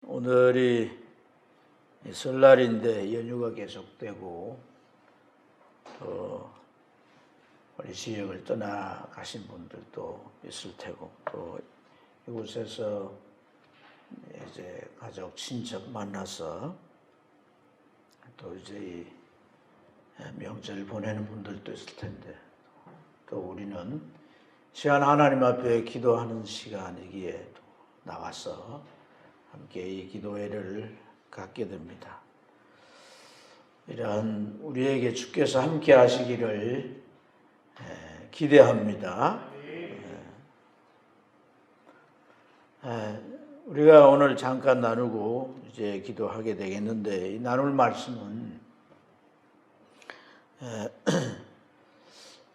오늘이 설날인데 연휴가 계속되고 또 우리 지역을 떠나가신 분들도 있을 테고 또 이곳에서 이제 가족 친척 만나서 또 이제 명절 보내는 분들도 있을 텐데 또 우리는 시간 하나님 앞에 기도하는 시간이기에 또 나와서 함께 이 기도회를 갖게 됩니다. 이러한 우리에게 주께서 함께 하시기를 기대합니다. 우리가 오늘 잠깐 나누고 이제 기도하게 되겠는데, 이 나눌 말씀은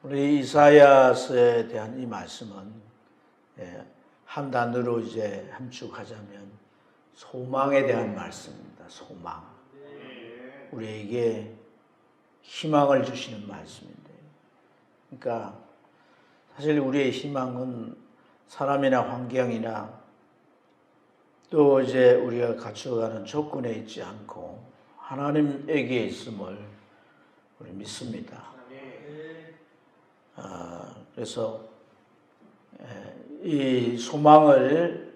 우리 이사야서에 대한 이 말씀은 한 단어로 이제 함축하자면 소망에 대한 말씀입니다. 소망. 우리에게 희망을 주시는 말씀인데, 그러니까 사실 우리의 희망은 사람이나 환경이나 또 이제 우리가 갖춰가는 조건에 있지 않고 하나님에게 있음을 우리 믿습니다. 그래서 이 소망을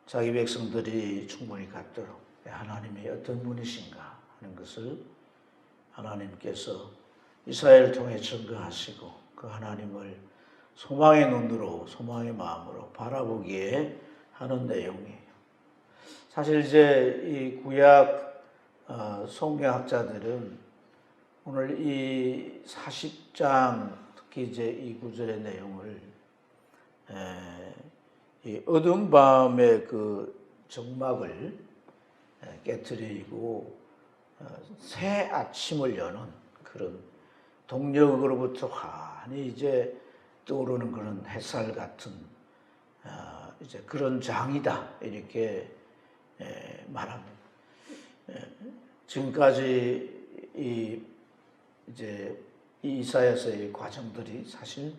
자기 백성들이 충분히 갖도록 하나님이 어떤 분이신가 하는 것을 하나님께서 이사야를 통해 증거하시고 그 하나님을 소망의 눈으로, 소망의 마음으로 바라보기에 하는 내용이에요. 사실 이제 이 구약 성경학자들은 오늘 이 40장 특히 이제 이 구절의 내용을 이 어두운 밤의 그 정막을 깨트리고 새 아침을 여는 그런 동력으로부터 환히 이제 떠오르는 그런 햇살 같은 이제 그런 장이다 이렇게 말합니다. 지금까지 이제 이 이사야서의 과정들이 사실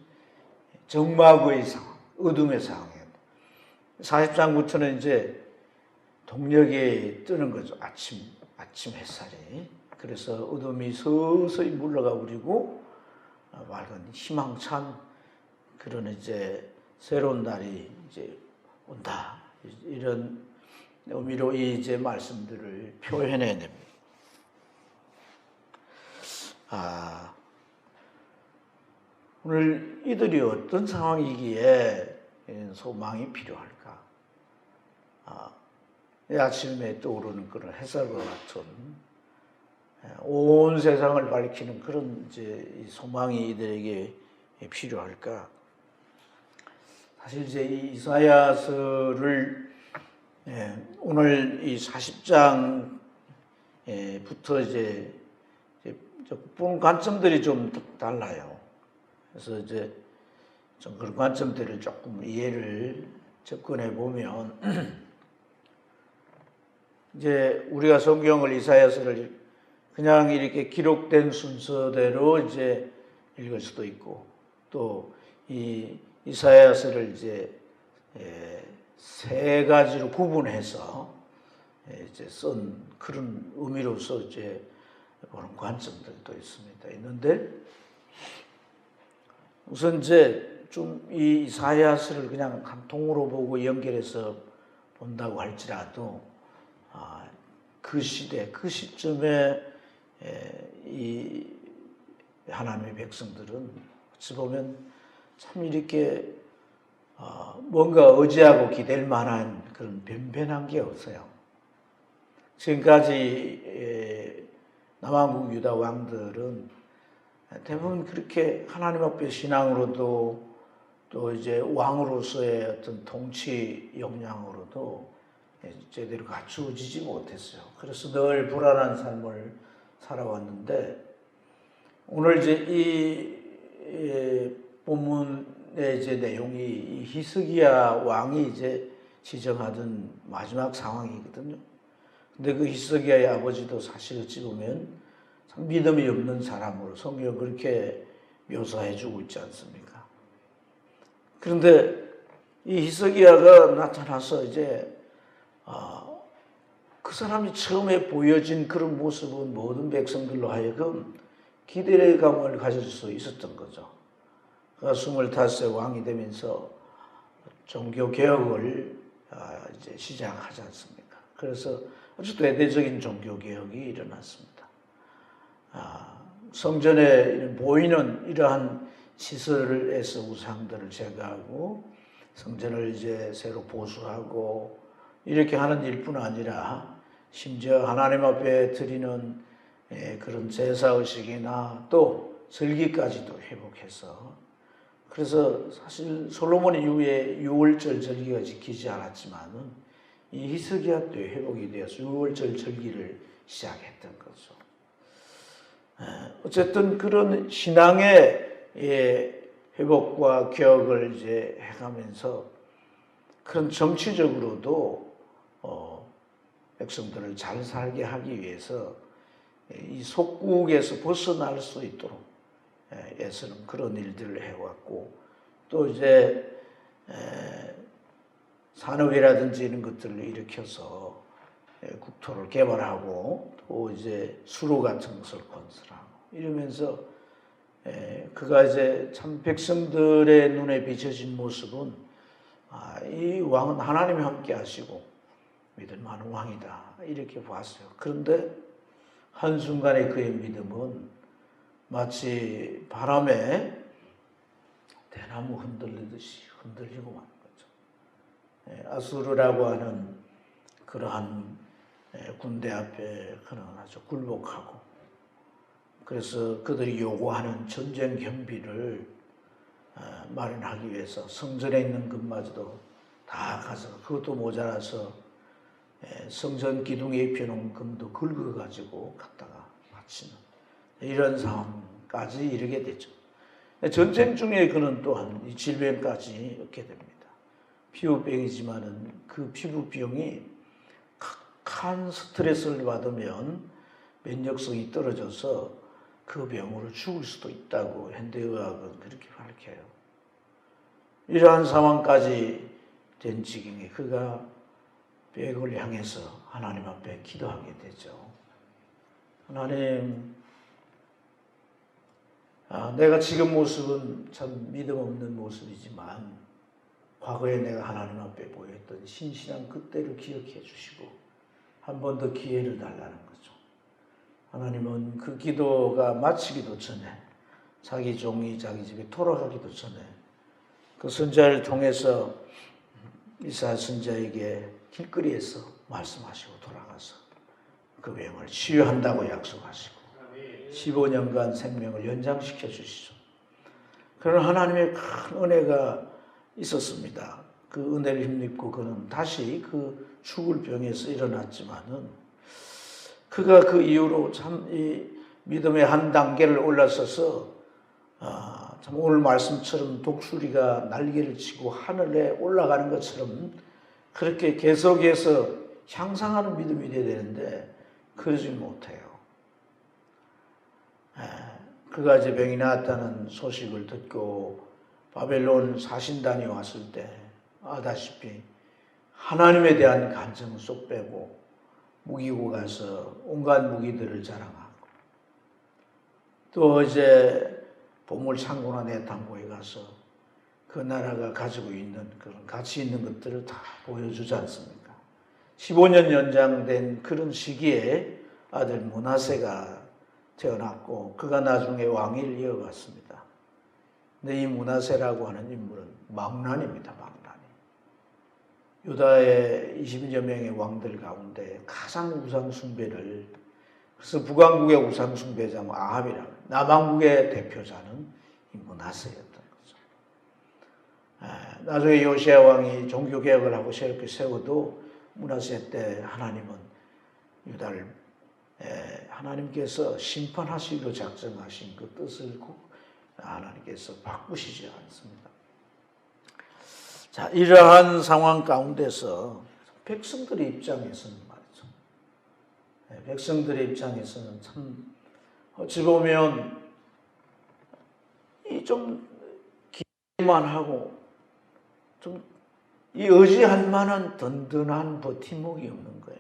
정막의 상황, 어둠의 상황이에요. 40장부터는 이제 동력이 뜨는 거죠. 아침 햇살이. 그래서 어둠이 서서히 물러가 버리고 맑은 희망찬 그런 이제 새로운 날이 이제 온다. 이런 의미로 이제 말씀들을 표현해야 됩니다. 오늘 이들이 어떤 상황이기에 소망이 필요할까? 이 아침에 떠오르는 그런 햇살과 같은 온 세상을 밝히는 그런 이제 소망이 이들에게 필요할까? 사실 이제 이 이사야서를 오늘 이 40장부터 이제 보는 관점들이 좀 달라요. 그래서 이제 좀 그런 관점들을 조금 이해를 접근해 보면 이제 우리가 성경을 이사야서를 그냥 이렇게 기록된 순서대로 이제 읽을 수도 있고 또 이 이사야서를 이제 세 가지로 구분해서 이제 쓴 그런 의미로서 이제 보는 관점들도 있는데 우선 이제 좀 이 이사야서를 그냥 한 통으로 보고 연결해서 본다고 할지라도 그 시대, 그 시점에 이 하나님의 백성들은 어찌 보면 참 이렇게 뭔가 의지하고 기댈 만한 그런 변변한 게 없어요. 지금까지 남한국 유다 왕들은 대부분 그렇게 하나님 앞에 신앙으로도 또 이제 왕으로서의 어떤 통치 역량으로도 제대로 갖추어지지 못했어요. 그래서 늘 불안한 삶을 살아왔는데 오늘 이제 이 본문의 이제 내용이 이 히스기야 왕이 이제 지정하던 마지막 상황이거든요. 근데 그 히스기야의 아버지도 사실 어찌 보면 참 믿음이 없는 사람으로 성경 그렇게 묘사해주고 있지 않습니까? 그런데 이 히스기야가 나타나서 이제 그 사람이 처음에 보여진 그런 모습은 모든 백성들로 하여금 기대감을 가질 수 있었던 거죠. 그가 25세 왕이 되면서 종교 개혁을 이제 시작하지 않습니까? 그래서 아주 대대적인 종교 개혁이 일어났습니다. 성전에 보이는 이러한 시설에서 우상들을 제거하고 성전을 이제 새로 보수하고 이렇게 하는 일뿐 아니라 심지어 하나님 앞에 드리는 그런 제사의식이나 또 절기까지도 회복해서, 그래서 사실 솔로몬 이후에 유월절 절기가 지키지 않았지만은 이 히스기야 때 회복이 되어서 유월절 절기를 시작했던 거죠. 어쨌든 그런 신앙의 회복과 개혁을 이제 해가면서 그런 정치적으로도 백성들을 잘 살게 하기 위해서 이 속국에서 벗어날 수 있도록 애쓰는 그런 일들을 해왔고, 또 이제 산업이라든지 이런 것들을 일으켜서 국토를 개발하고 또 이제 수로 같은 것을 건설하고 이러면서 그가 이제 참 백성들의 눈에 비춰진 모습은 이 왕은 하나님이 함께 하시고 믿을 만한 왕이다 이렇게 봤어요. 그런데 한순간에 그의 믿음은 마치 바람에 대나무 흔들리듯이 흔들리고 마는 거죠. 아수르라고 하는 그러한 군대 앞에 그는 아주 굴복하고, 그래서 그들이 요구하는 전쟁 경비를 마련하기 위해서 성전에 있는 것마저도 다 가져가, 그것도 모자라서 성전 기둥에 입혀놓은 금도 긁어가지고 갖다가 바치는 이런 상황까지 이르게 되죠. 전쟁 중에 그는 또한 이 질병까지 얻게 됩니다. 피부병이지만은 그 피부병이 극한 스트레스를 받으면 면역성이 떨어져서 그 병으로 죽을 수도 있다고 현대의학은 그렇게 밝혀요. 이러한 상황까지 된 지경에 그가 벽을 향해서 하나님 앞에 기도하게 되죠. 하나님, 내가 지금 모습은 참 믿음 없는 모습이지만 과거에 내가 하나님 앞에 보였던 신실한 그때를 기억해 주시고 한 번 더 기회를 달라는 거죠. 하나님은 그 기도가 마치기도 전에, 자기 종이 자기 집에 돌아가기도 전에 그 선자를 통해서 이사야 선자에게 길거리에서 말씀하시고 돌아가서 그 병을 치유한다고 약속하시고 15년간 생명을 연장시켜 주시죠. 그런 하나님의 큰 은혜가 있었습니다. 그 은혜를 힘입고 그는 다시 그 죽을 병에서 일어났지만은 그가 그 이후로 참 이 믿음의 한 단계를 올라서서 참 오늘 말씀처럼 독수리가 날개를 치고 하늘에 올라가는 것처럼 그렇게 계속해서 향상하는 믿음이 되어야 되는데 그러지 못해요. 그가 이제 병이 나았다는 소식을 듣고 바벨론 사신단이 왔을 때 아다시피 하나님에 대한 간증을 쏙 빼고 무기고 가서 온갖 무기들을 자랑하고, 또 이제 보물 창고나 내탐고에 가서 그 나라가 가지고 있는 그런 가치 있는 것들을 다 보여주지 않습니까? 15년 연장된 그런 시기에 아들 므낫세가 태어났고 그가 나중에 왕위를 이어갔습니다. 근데 이 므낫세라고 하는 인물은 망난입니다. 망난이. 유다의 20여 명의 왕들 가운데 가장 우상 숭배를, 그래서 북왕국의 우상 숭배자 아합이라고, 남왕국의 대표자는 이 므낫세였던 거죠. 나중에 요시야 왕이 종교 개혁을 하고 새롭게 세워도 므낫세 때 하나님은 유다를 하나님께서 심판하시기로 작정하신 그 뜻을 하나님께서 바꾸시지 않습니다. 자, 이러한 상황 가운데서 백성들의 입장에서는 말이죠. 백성들의 입장에서는 참 어찌 보면 이 좀 기만 하고 좀 이 의지할 만한 든든한 버팀목이 없는 거예요.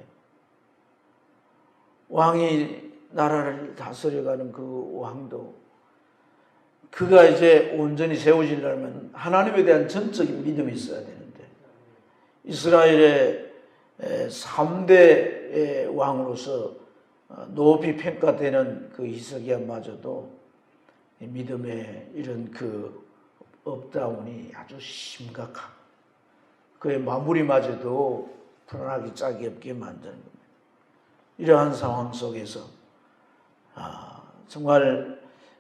왕이 나라를 다스려가는 그 왕도 그가 이제 온전히 세워지려면 하나님에 대한 전적인 믿음이 있어야 되는데 이스라엘의 3대 왕으로서 높이 평가되는 그 히스기야마저도 믿음의 이런 그 업다운이 아주 심각한 그의 마무리마저도 불안하기 짝이 없게 만드는 겁니다. 이러한 상황 속에서 정말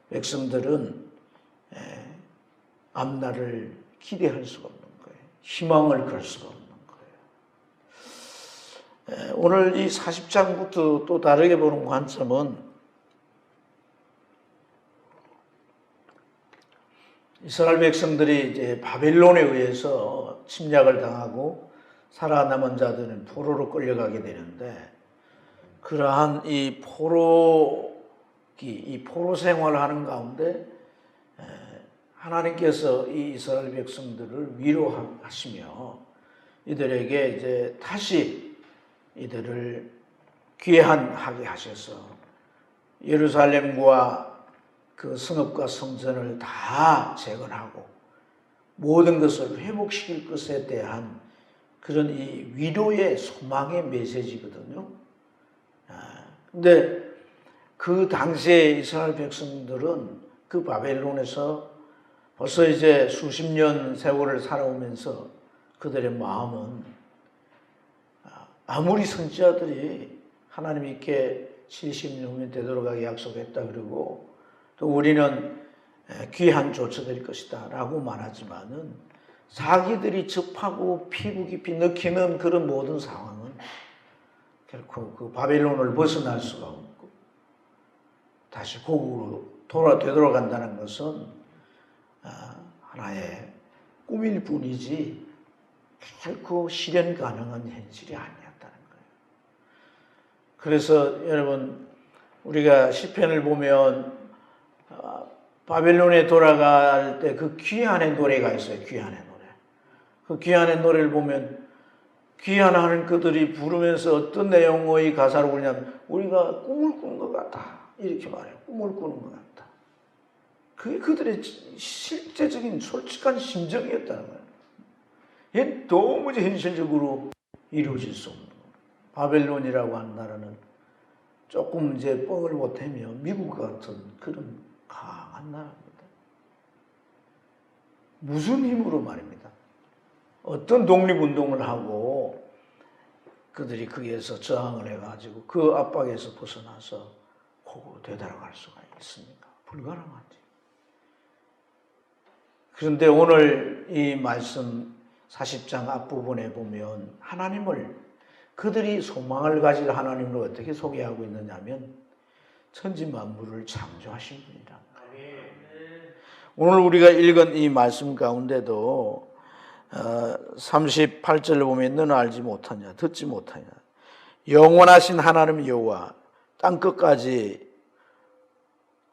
백성들은 앞날을 기대할 수가 없는 거예요. 희망을 걸 수가 없는 거예요. 오늘 이 40장부터 또 다르게 보는 관점은 이스라엘 백성들이 이제 바벨론에 의해서 침략을 당하고 살아남은 자들은 포로로 끌려가게 되는데 그러한 이 포로 생활을 하는 가운데 하나님께서 이 이스라엘 백성들을 위로하시며 이들에게 이제 다시 이들을 귀환하게 하셔서 예루살렘과 그 성읍과 성전을 다 재건하고 모든 것을 회복시킬 것에 대한 그런 이 위로의 소망의 메시지거든요. 근데 그 당시에 이스라엘 백성들은 그 바벨론에서 벌써 이제 수십 년 세월을 살아오면서 그들의 마음은 아무리 선지자들이 하나님이 이렇게 70년 되돌아가게 약속했다 그러고 또 우리는 귀한 조처될 것이다 라고 말하지만은 자기들이 접하고 피부 깊이 느끼는 그런 모든 상황은 결코 그 바벨론을 벗어날 수가 없고 다시 고국으로 되돌아간다는 것은 하나의 꿈일 뿐이지 결코 실현 가능한 현실이 아니었다는 거예요. 그래서 여러분 우리가 시편을 보면 바벨론에 돌아갈 때 그 귀환의 노래가 있어요. 귀환의 노래. 그 귀환의 노래를 보면 귀환하는 그들이 부르면서 어떤 내용의 가사를 부르냐면 우리가 꿈을 꾸는 것 같다. 이렇게 말해요. 꿈을 꾸는 것 같다. 그게 그들의 실제적인 솔직한 심정이었다는 거예요. 얘는 도무지 현실적으로 이루어질 수 없는 거예요. 바벨론이라고 하는 나라는 조금 이제 뻥을 못하며 미국 같은 그런 강한 나라입니다. 무슨 힘으로 말입니다. 어떤 독립운동을 하고 그들이 거기에서 저항을 해가지고 그 압박에서 벗어나서 고국으로 되돌아갈 수가 있습니까? 불가능하지. 그런데 오늘 이 말씀 40장 앞부분에 보면 하나님을 그들이 소망을 가질 하나님을 어떻게 소개하고 있느냐면 천지 만물을 창조하신 분이다. 오늘 우리가 읽은 이 말씀 가운데도 38절을 보면 너는 알지 못하냐 듣지 못하냐 영원하신 하나님 여호와 땅끝까지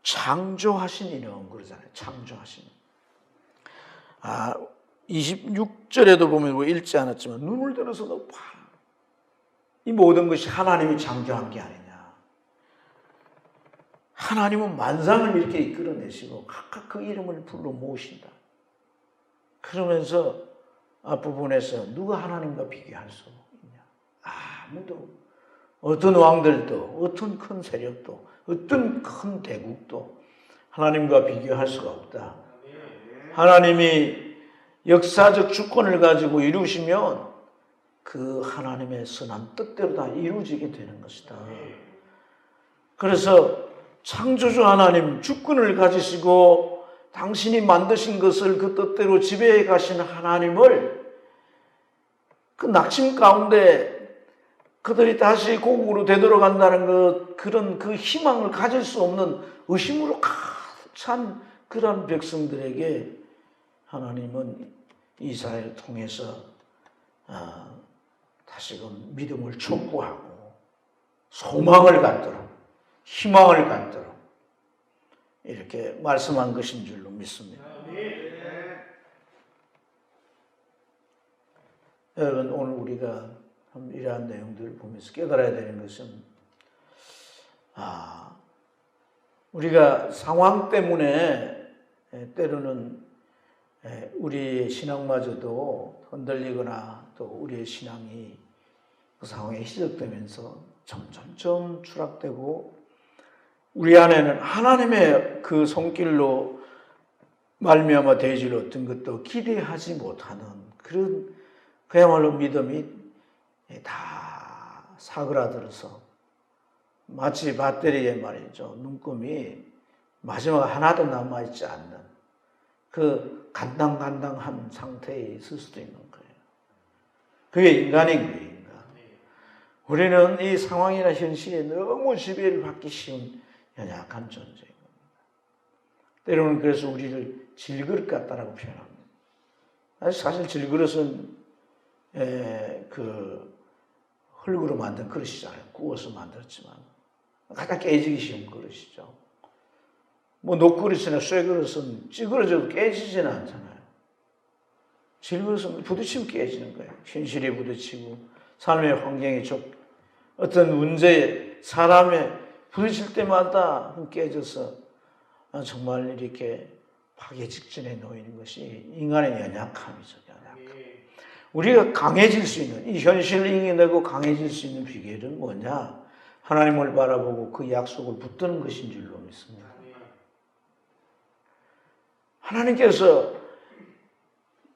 창조하신 이는 그러잖아요. 창조하신 26절에도 보면 뭐 읽지 않았지만 눈을 들어서도 봐. 이 모든 것이 하나님이 창조한 게 아니냐. 하나님은 만상을 이렇게 이끌어내시고 각각 그 이름을 불러 모으신다. 그러면서 앞부분에서 누가 하나님과 비교할 수 있냐. 아무도. 어떤 왕들도 어떤 큰 세력도 어떤 큰 대국도 하나님과 비교할 수가 없다. 하나님이 역사적 주권을 가지고 이루시면 그 하나님의 선한 뜻대로 다 이루어지게 되는 것이다. 그래서 창조주 하나님 주권을 가지시고 당신이 만드신 것을 그 뜻대로 지배해 가시는 하나님을 그 낙심 가운데 그들이 다시 고국으로 되돌아간다는 그런 그 희망을 가질 수 없는 의심으로 가득 찬 그런 백성들에게 하나님은 이사야를 통해서 다시금 믿음을 촉구하고 소망을 갖도록 희망을 갖도록 이렇게 말씀한 것인 줄로 믿습니다. 여러분, 오늘 우리가 이러한 내용들을 보면서 깨달아야 되는 것은, 우리가 상황 때문에 때로는 우리의 신앙마저도 흔들리거나 또 우리의 신앙이 그 상황에 희석되면서 점점 추락되고, 우리 안에는 하나님의 그 손길로 말미암아 되어질 어떤 것도 기대하지 못하는 그런 그야말로 믿음이 다 사그라들어서 마치 배터리에 말이죠, 눈금이 마지막 하나도 남아있지 않는 그 간당간당한 상태에 있을 수도 있는 거예요. 그게 인간인 거예요, 인간. 우리는 이 상황이나 현실에 너무 지배를 받기 쉬운 연약한 존재인 겁니다. 때로는 그래서 우리를 질그릇 같다라고 표현합니다. 사실 질그릇은 그 흙으로 만든 그릇이잖아요. 구워서 만들었지만 가장 깨지기 쉬운 그릇이죠. 뭐 녹그릇이나 쇠그릇은 찌그러져도 깨지지는 않잖아요. 질그릇은 부딪히면 깨지는 거예요. 현실에 부딪히고 삶의 환경에 어떤 문제에 사람에 부딪힐 때마다 깨져서 정말 이렇게 파괴 직전에 놓이는 것이 인간의 연약함이죠. 연약함. 우리가 강해질 수 있는, 이 현실을 이겨내고 강해질 수 있는 비결은 뭐냐? 하나님을 바라보고 그 약속을 붙드는 것인 줄로 믿습니다. 하나님께서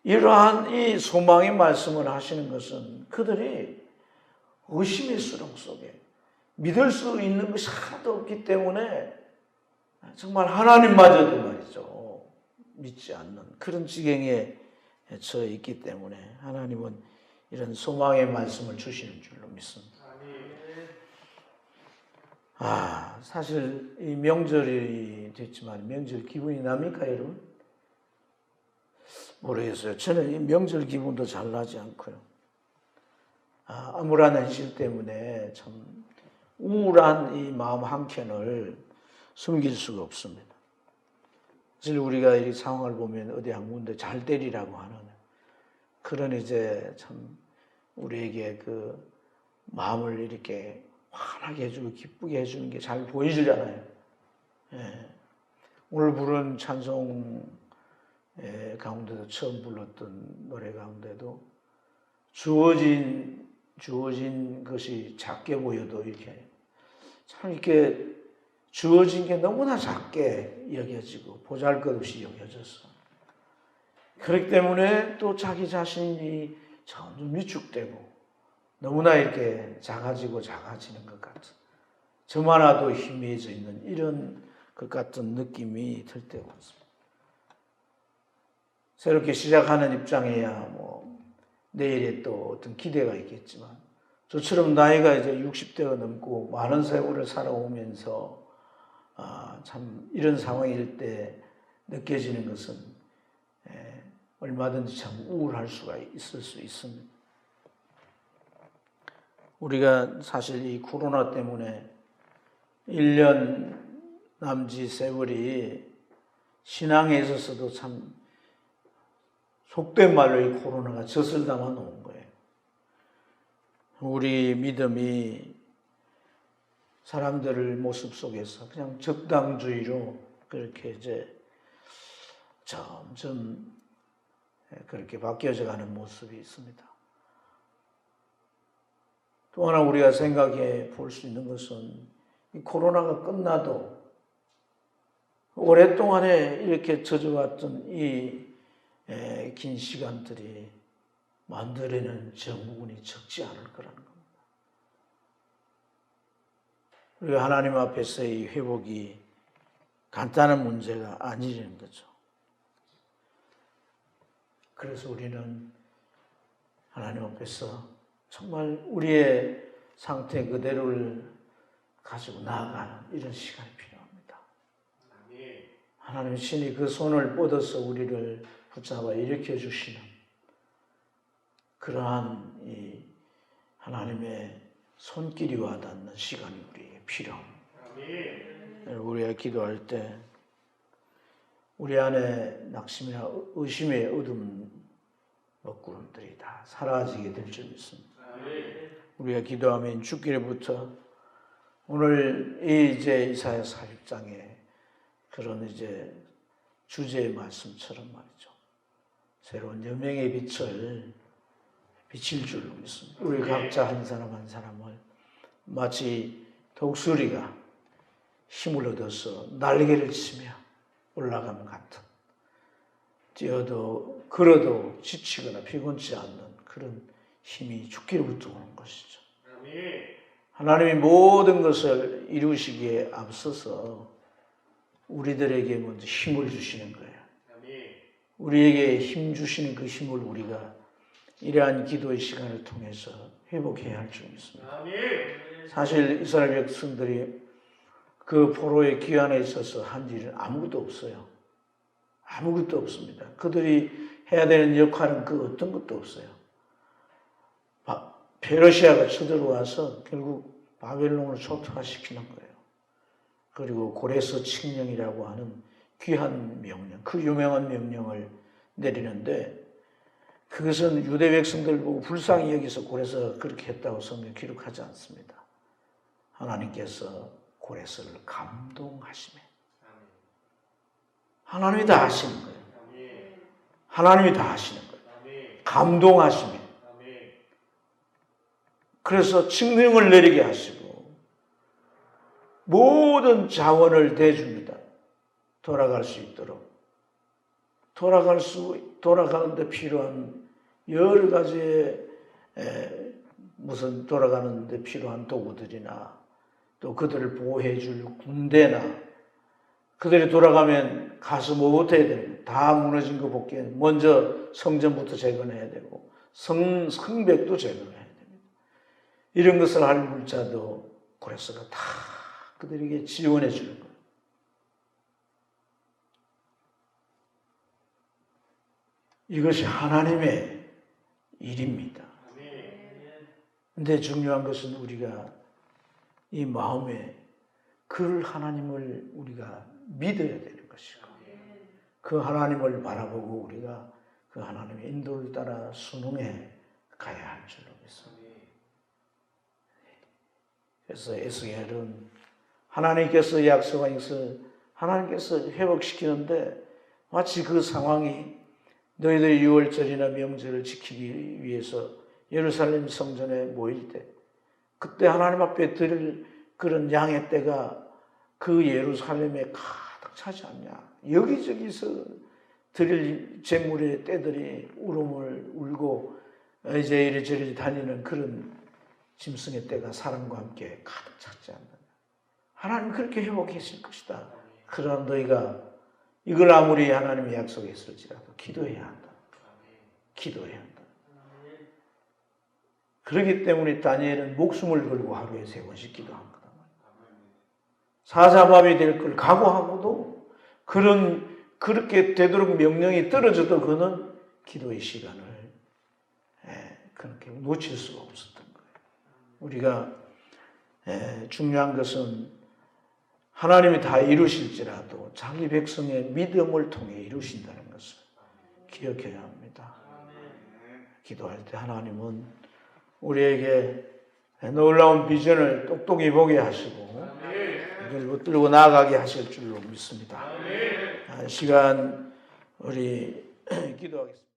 이러한 이 소망의 말씀을 하시는 것은 그들이 의심의 수렁 속에 믿을 수 있는 것이 하나도 없기 때문에 정말 하나님마저도 말이죠, 믿지 않는 그런 지경에 처해 있기 때문에 하나님은 이런 소망의 말씀을 주시는 줄로 믿습니다. 사실 이 명절이 됐지만 명절 기분이 납니까, 여러분? 모르겠어요. 저는 이 명절 기분도 잘 나지 않고요. 암울한 현실 때문에 참 우울한 이 마음 한켠을 숨길 수가 없습니다. 사실 우리가 이 상황을 보면 어디 한 군데 잘 되리라고 하는 그런 이제 참 우리에게 그 마음을 이렇게 환하게 해주고 기쁘게 해주는 게 잘 보이잖아요. 오늘 부른 찬송 가운데도 처음 불렀던 노래 가운데도 주어진 것이 작게 보여도 이렇게 참 이렇게 주어진 게 너무나 작게 여겨지고 보잘것없이 여겨져서, 그렇기 때문에 또 자기 자신이 점점 위축되고 너무나 이렇게 작아지는 것 같은, 저만아도 희미해져 있는 이런 것 같은 느낌이 들 때가 있습니다. 새롭게 시작하는 입장에야 뭐 내일에 또 어떤 기대가 있겠지만, 저처럼 나이가 이제 60대가 넘고 많은 세월을 살아오면서 참 이런 상황일 때 느껴지는 것은 얼마든지 참 우울할 수가 있을 수 있습니다. 우리가 사실 이 코로나 때문에 1년 남짓 세월이 신앙에 있어서도 참 속된 말로 이 코로나가 젖을 담아 놓은 거예요. 우리 믿음이 사람들의 모습 속에서 그냥 적당주의로 그렇게 이제 점점 그렇게 바뀌어져 가는 모습이 있습니다. 또 하나 우리가 생각해 볼 수 있는 것은 이 코로나가 끝나도 오랫동안에 이렇게 젖어왔던 이 긴 시간들이 만들어내는 증후군이 적지 않을 거라는 겁니다. 우리가 하나님 앞에서의 회복이 간단한 문제가 아니라는 거죠. 그래서 우리는 하나님 앞에서 정말 우리의 상태 그대로를 가지고 나아가는 이런 시간이 필요합니다. 하나님 신이 그 손을 뻗어서 우리를 붙잡아 일으켜 주시는 그러한 이 하나님의 손길이 와닿는 시간이 우리에게 필요합니다. 우리가 기도할 때 우리 안에 낙심이나 의심의 어둠 먹구름들이 다 사라지게 될 줄 믿습니다. 우리가 기도하면 죽기로부터 오늘 이제 이사야 40장에 그런 이제 주제의 말씀처럼 말이죠. 새로운 여명의 빛을 비칠 줄 믿습니다. 우리 각자 한 사람 한 사람을 마치 독수리가 힘을 얻어서 날개를 치며 올라가는 같은 뛰어도 걸어도 지치거나 피곤치 않는 그런 힘이 죽기로부터 오는 것이죠. 하나님이 모든 것을 이루시기에 앞서서 우리들에게 먼저 힘을 주시는 거예요. 우리에게 힘 주시는 그 힘을 우리가 이러한 기도의 시간을 통해서 회복해야 할 줄 믿습니다. 사실 이스라엘 백성들이 그 포로의 귀환에 있어서 한 일은 아무것도 없어요. 아무것도 없습니다. 그들이 해야 되는 역할은 그 어떤 것도 없어요. 페르시아가 쳐들어와서 결국 바벨론을 초토화시키는 거예요. 그리고 고레스 칙령이라고 하는 귀한 명령, 그 유명한 명령을 내리는데 그것은 유대 백성들 보고 불쌍히 여기서 고레스가 그렇게 했다고 성경 기록하지 않습니다. 하나님께서 고레스를 감동하시며 하나님이 다 하시는 거예요. 하나님이 다 하시는 거예요. 감동하시며 그래서 칙령을 내리게 하시고 모든 자원을 대줍니다. 돌아갈 수 있도록. 돌아가는데 필요한 여러 가지의 무슨 돌아가는데 필요한 도구들이나 또 그들을 보호해 줄 군대나 그들이 돌아가면 가서 뭐부터 해야 됩니까? 다 무너진 거 복귀는 먼저 성전부터 재건해야 되고 성벽도 재건해야 됩니다. 이런 것을 할 물자도 고레스가 다 그들에게 지원해 주는 거예요. 이것이 하나님의 일입니다. 그런데 중요한 것은 우리가 이 마음에 그 하나님을 우리가 믿어야 되는 것이고 그 하나님을 바라보고 우리가 그 하나님의 인도를 따라 순응해 가야 할 줄로 믿습니다. 그래서 에스겔은 하나님께서 약속한 것을 하나님께서 회복시키는데 마치 그 상황이 너희들이 유월절이나 명절을 지키기 위해서 예루살렘 성전에 모일 때 그때 하나님 앞에 드릴 그런 양의 떼가 그 예루살렘에 가득 차지 않냐. 여기저기서 드릴 제물의 떼들이 울음을 울고 이제 이리저리 다니는 그런 짐승의 떼가 사람과 함께 가득 찼지 않느냐. 하나님 그렇게 회복하실 것이다. 그러나 너희가 이걸 아무리 하나님이 약속했을지라도 기도해야 한다. 기도해야 한다. 그렇기 때문에 다니엘은 목숨을 걸고 하루에 3번씩 기도한 거다. 사자밥이 될 걸 각오하고도 그렇게 되도록 명령이 떨어져도 그는 기도의 시간을 그렇게 놓칠 수가 없었던 거예요. 우리가 중요한 것은 하나님이 다 이루실지라도 자기 백성의 믿음을 통해 이루신다는 것을 기억해야 합니다. 기도할 때 하나님은 우리에게 놀라운 비전을 똑똑히 보게 하시고 이걸 붙들고 나아가게 하실 줄로 믿습니다. 시간 우리 기도하겠습니다.